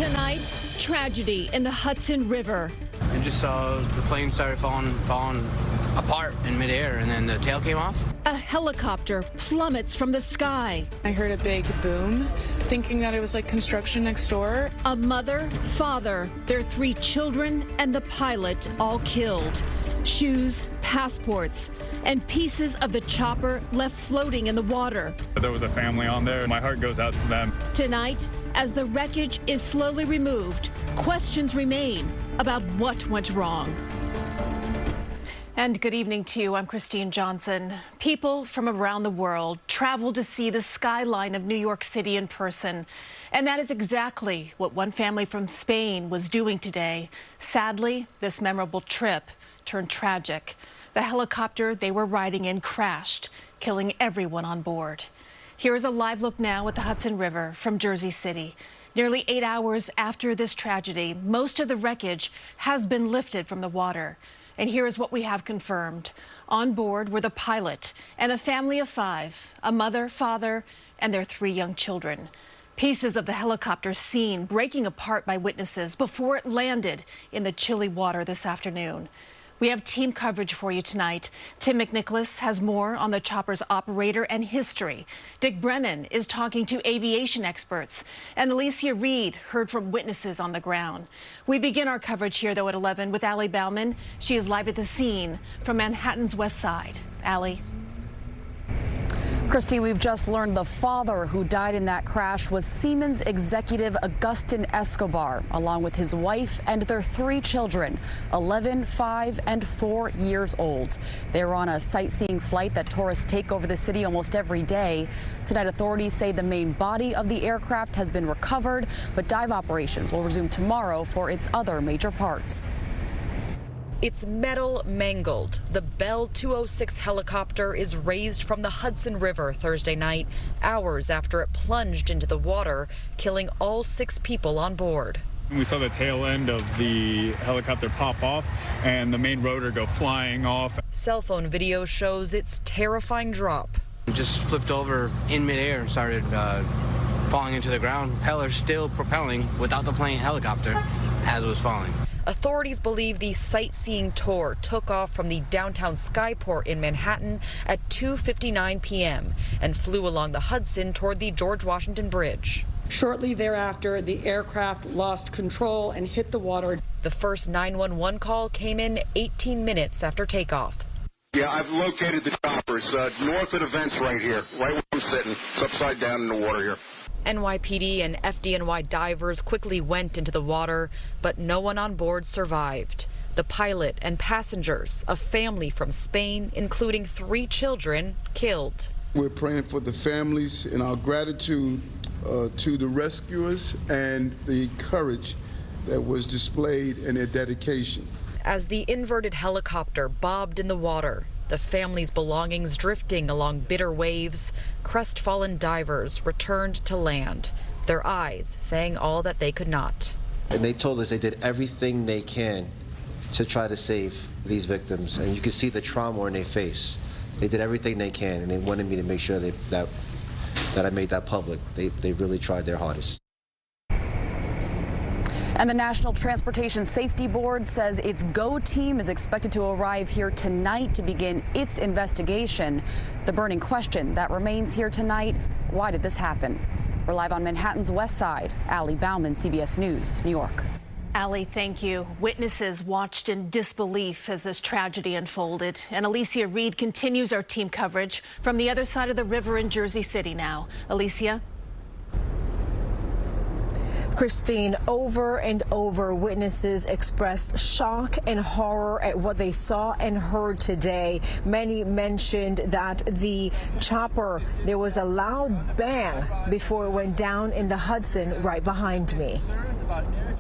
Tonight, tragedy in the Hudson River. I just saw the plane started falling apart in midair, and then the tail came off. A helicopter plummets from the sky. I heard a big boom, thinking that it was like construction next door. A mother, father, their 3 children, and the pilot all killed. Shoes, passports, and pieces of the chopper left floating in the water. There was a family on there. My heart goes out to them. Tonight, as the wreckage is slowly removed, questions remain about what went wrong. And good evening to you. I'm Christine Johnson. People from around the world travel to see the skyline of New York City in person. And that is exactly what one family from Spain was doing today. Sadly, this memorable trip turned tragic. The helicopter they were riding in crashed, killing everyone on board. Here is a live look now at the Hudson River from Jersey City. Nearly 8 hours after this tragedy, most of the wreckage has been lifted from the water. And here is what we have confirmed. On board were the pilot and a family of 5, a mother, father, and their 3 young children. Pieces of the helicopter seen breaking apart by witnesses before it landed in the chilly water this afternoon. We have team coverage for you tonight. Tim McNicholas has more on the chopper's operator and history. Dick Brennan is talking to aviation experts. And Alecia Reid heard from witnesses on the ground. We begin our coverage here, though, at 11 with Allie Bauman. She is live at the scene from Manhattan's West Side. Allie. Christine, we've just learned the father who died in that crash was Siemens executive Agustin Escobar, along with his wife and their 3 children, 11, 5, and 4 years old. They were on a sightseeing flight that tourists take over the city almost every day. Tonight, authorities say the main body of the aircraft has been recovered, but dive operations will resume tomorrow for its other major parts. It's metal mangled. The Bell 206 helicopter is raised from the Hudson River Thursday night, hours after it plunged into the water, killing all 6 people on board. We saw the tail end of the helicopter pop off and the main rotor go flying off. Cell phone video shows its terrifying drop. It just flipped over in midair and started falling into the ground. Propeller still propelling without the plane helicopter as it was falling. Authorities believe the sightseeing tour took off from the downtown Skyport in Manhattan at 2:59 p.m. and flew along the Hudson toward the George Washington Bridge. Shortly thereafter, the aircraft lost control and hit the water. The first 911 call came in 18 minutes after takeoff. Yeah, I've located the chopper. It's north of the vents right here, right where I'm sitting. It's upside down in the water here. NYPD and FDNY divers quickly went into the water, but no one on board survived. The pilot and passengers, a family from Spain, including 3 children, killed. We're praying for the families and our gratitude to the rescuers and the courage that was displayed in their dedication. As the inverted helicopter bobbed in the water, the family's belongings drifting along bitter waves, crestfallen divers returned to land, their eyes saying all that they could not. And they told us they did everything they can to try to save these victims, and you can see the trauma in their face. They did everything they can, and they wanted me to make sure that I made that public. They really tried their hardest. And the National Transportation Safety Board says its GO team is expected to arrive here tonight to begin its investigation. The burning question that remains here tonight, why did this happen? We're live on Manhattan's West Side. Allie Bauman, CBS News, New York. Allie, thank you. Witnesses watched in disbelief as this tragedy unfolded. And Alecia Reid continues our team coverage from the other side of the river in Jersey City now. Alecia? Christine, over and over, witnesses expressed shock and horror at what they saw and heard today. Many mentioned that the chopper, there was a loud bang before it went down in the Hudson right behind me.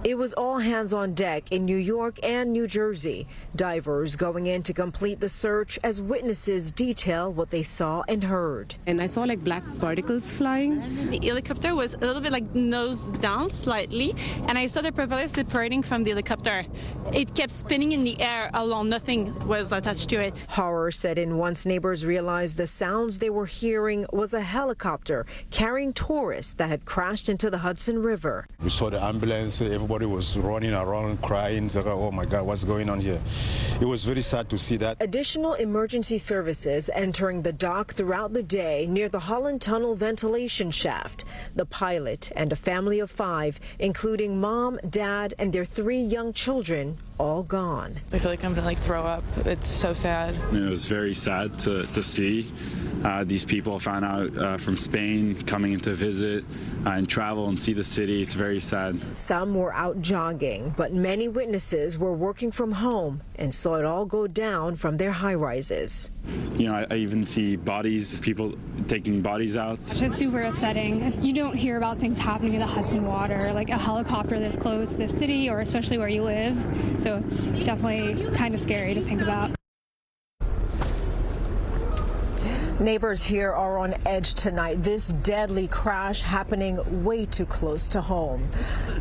It was all hands on deck in New York and New Jersey. Divers going in to complete the search as witnesses detail what they saw and heard. And I saw like black particles flying. The helicopter was a little bit like nose down, slightly, and I saw the propeller separating from the helicopter. It kept spinning in the air alone. Nothing was attached to it. Horror set in once neighbors realized the sounds they were hearing was a helicopter carrying tourists that had crashed into the Hudson River. We saw the ambulance. Everybody was running around crying. Like, oh my God, what's going on here? It was very sad to see that. Additional emergency services entering the dock throughout the day near the Holland Tunnel ventilation shaft. The pilot and a family of 5, including mom, dad, and their 3 young children, all gone. I feel like I'm gonna throw up. It's so sad. It was very sad to see these people found out from Spain coming in to visit and travel and see the city. It's very sad. Some were out jogging, but many witnesses were working from home and saw it all go down from their high rises. You know, I even see bodies, people taking bodies out. It's just super upsetting. You don't hear about things happening in the Hudson water, like a helicopter this close to the city, or especially where you live. So it's definitely kind of scary to think about. Neighbors here are on edge tonight. This deadly crash happening way too close to home.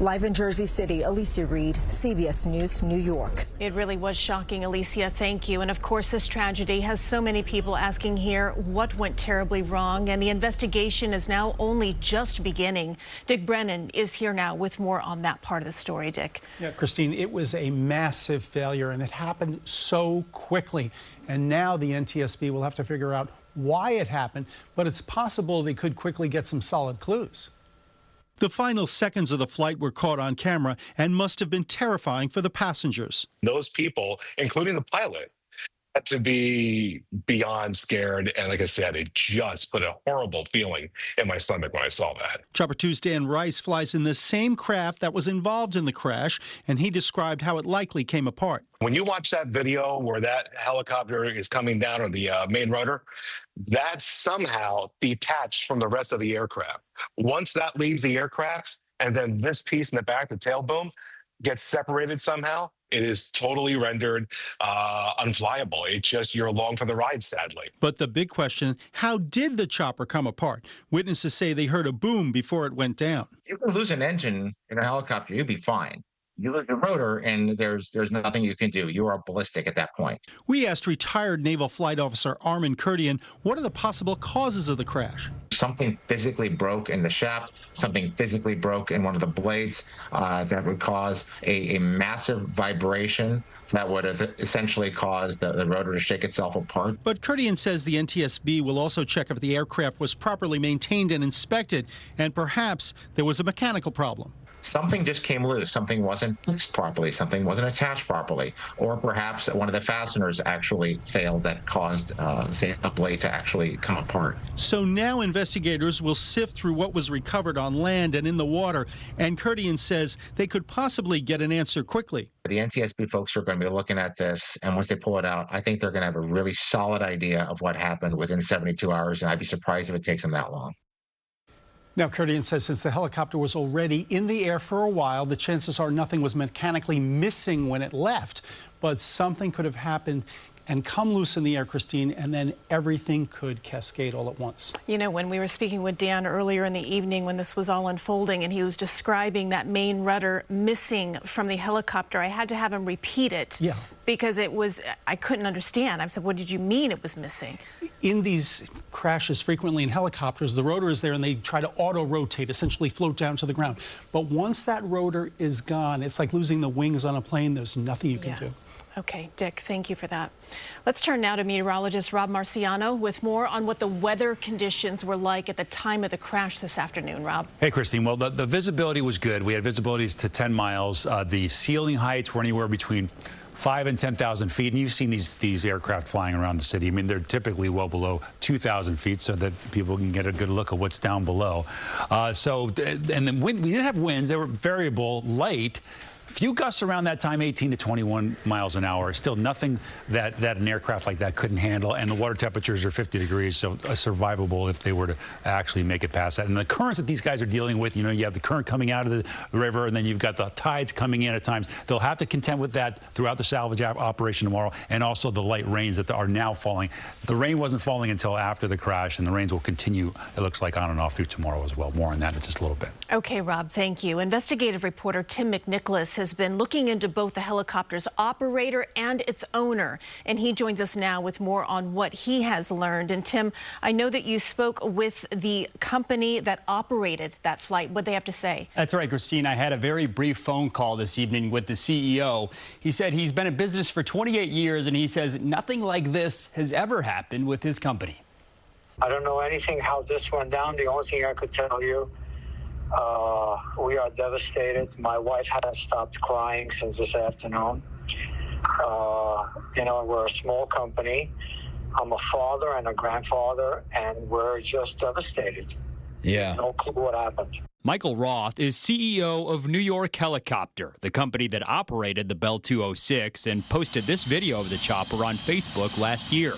Live in Jersey City, Alecia Reid, CBS News, New York. It really was shocking, Alecia. Thank you. And of course, this tragedy has so many people asking here what went terribly wrong. And the investigation is now only just beginning. Dick Brennan is here now with more on that part of the story. Dick. Yeah, Christine, it was a massive failure and it happened so quickly. And now the NTSB will have to figure out why it happened, but it's possible they could quickly get some solid clues. The final seconds of the flight were caught on camera and must have been terrifying for the passengers. Those people, including the pilot, had to be beyond scared. And like I said, it just put a horrible feeling in my stomach when I saw that. Chopper 2's Dan Rice flies in the same craft that was involved in the crash, and he described how it likely came apart. When you watch that video where that helicopter is coming down on the main rotor, that's somehow detached from the rest of the aircraft. Once that leaves the aircraft, and then this piece in the back, the tail boom, gets separated somehow, it is totally rendered unflyable. It's just you're along for the ride, sadly. But the big question, how did the chopper come apart? Witnesses say they heard a boom before it went down. You can lose an engine in a helicopter, you'd be fine. You lose the rotor, and there's nothing you can do. You are ballistic at that point. We asked retired Naval Flight Officer Armin Kurdian what are the possible causes of the crash. Something physically broke in the shaft, something physically broke in one of the blades that would cause a massive vibration that would essentially cause the rotor to shake itself apart. But Kurdian says the NTSB will also check if the aircraft was properly maintained and inspected, and perhaps there was a mechanical problem. Something just came loose. Something wasn't fixed properly. Something wasn't attached properly. Or perhaps one of the fasteners actually failed that caused, say, a blade to actually come apart. So now investigators will sift through what was recovered on land and in the water, and Kurdian says they could possibly get an answer quickly. The NTSB folks are going to be looking at this, and once they pull it out, I think they're going to have a really solid idea of what happened within 72 hours, and I'd be surprised if it takes them that long. Now, Kurdian says since the helicopter was already in the air for a while, the chances are nothing was mechanically missing when it left. But something could have happened and come loose in the air, Christine, and then everything could cascade all at once. You know, when we were speaking with Dan earlier in the evening when this was all unfolding and he was describing that main rudder missing from the helicopter, I had to have him repeat it. Yeah. Because it was, I couldn't understand. I said, what did you mean it was missing? In these crashes, frequently in helicopters, the rotor is there and they try to auto-rotate, essentially float down to the ground. But once that rotor is gone, it's like losing the wings on a plane. There's nothing you can do. Okay, Dick, thank you for that. Let's turn now to meteorologist Rob Marciano with more on what the weather conditions were like at the time of the crash this afternoon. Rob. Hey, Christine. Well, the visibility was good. We had visibilities to 10 miles. The ceiling heights were anywhere between 5,000 and 10,000 feet. And you've seen these aircraft flying around the city. I mean, they're typically well below 2,000 feet so that people can get a good look at what's down below. And then we did have winds. They were variable, light. few gusts around that time, 18 to 21 miles an hour. Still nothing that an aircraft like that couldn't handle, and the water temperatures are 50 degrees, so survivable if they were to actually make it past that. And the currents that these guys are dealing with, you know, you have the current coming out of the river, and then you've got the tides coming in at times. They'll have to contend with that throughout the salvage operation tomorrow, and also the light rains that are now falling. The rain wasn't falling until after the crash, and the rains will continue, it looks like, on and off through tomorrow as well. More on that in just a little bit. Okay, Rob, thank you. Investigative reporter Tim McNicholas has been looking into both the helicopter's operator and its owner, and he joins us now with more on what he has learned. And Tim, I know that you spoke with the company that operated that flight. What they have to say? That's right, Christine. I had a very brief phone call this evening with the CEO. He said he's been in business for 28 years, and he says nothing like this has ever happened with his company. I don't know anything how this went down. The only thing I could tell you, we are devastated. My wife hasn't stopped crying since this afternoon. You know, we're a small company. I'm a father and a grandfather, and we're just devastated. Yeah. No clue what happened. Michael Roth is CEO of New York Helicopter, the company that operated the Bell 206 and posted this video of the chopper on Facebook last year.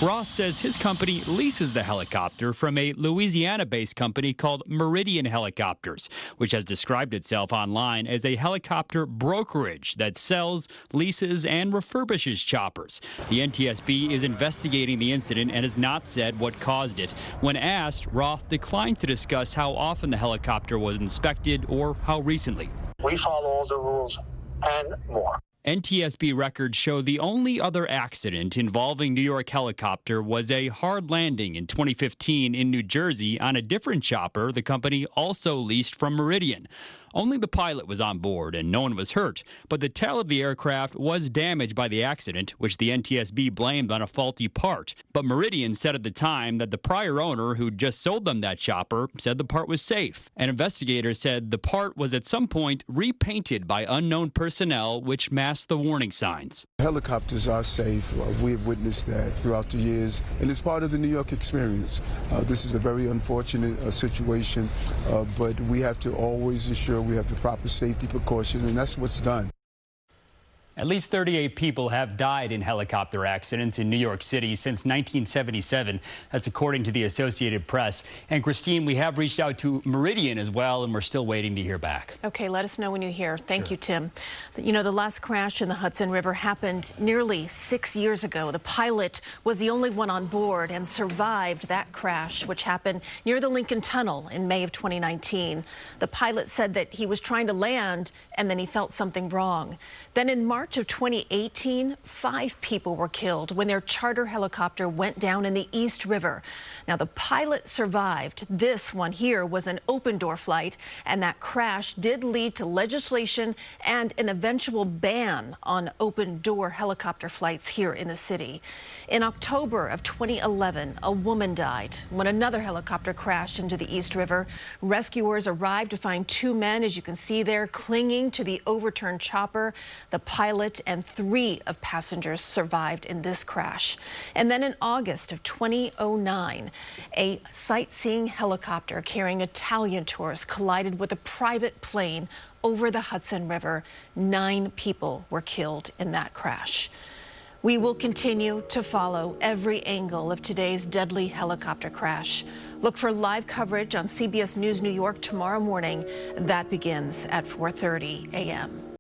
Roth says his company leases the helicopter from a Louisiana-based company called Meridian Helicopters, which has described itself online as a helicopter brokerage that sells, leases, and refurbishes choppers. The NTSB is investigating the incident and has not said what caused it. When asked, Roth declined to discuss how often the helicopter was inspected or how recently. We follow all the rules and more. NTSB records show the only other accident involving New York Helicopter was a hard landing in 2015 in New Jersey on a different chopper the company also leased from Meridian. Only the pilot was on board and no one was hurt, but the tail of the aircraft was damaged by the accident, which the NTSB blamed on a faulty part. But Meridian said at the time that the prior owner who just sold them that chopper said the part was safe. And investigators said the part was at some point repainted by unknown personnel, which masked the warning signs. Helicopters are safe. We have witnessed that throughout the years, and it's part of the New York experience. This is a very unfortunate situation, but we have to always ensure we have the proper safety precautions, and that's what's done. At least 38 people have died in helicopter accidents in New York City since 1977. That's according to the Associated Press. And Christine, we have reached out to Meridian as well, and we're still waiting to hear back. Okay, let us know when you hear. Thank you, Tim. You know, the last crash in the Hudson River happened nearly 6 years ago. The pilot was the only one on board and survived that crash, which happened near the Lincoln Tunnel in May of 2019. The pilot said that he was trying to land and then he felt something wrong. Then in March of 2018, 5 people were killed when their charter helicopter went down in the East River. Now, the pilot survived. This one here was an open-door flight, and that crash did lead to legislation and an eventual ban on open-door helicopter flights here in the city. In October of 2011, a woman died when another helicopter crashed into the East River. Rescuers arrived to find 2 men, as you can see there, clinging to the overturned chopper. The pilot and 3 of passengers survived in this crash. And then in August of 2009, a sightseeing helicopter carrying Italian tourists collided with a private plane over the Hudson River. 9 people were killed in that crash. We will continue to follow every angle of today's deadly helicopter crash. Look for live coverage on CBS News New York tomorrow morning. That begins at 4:30 a.m.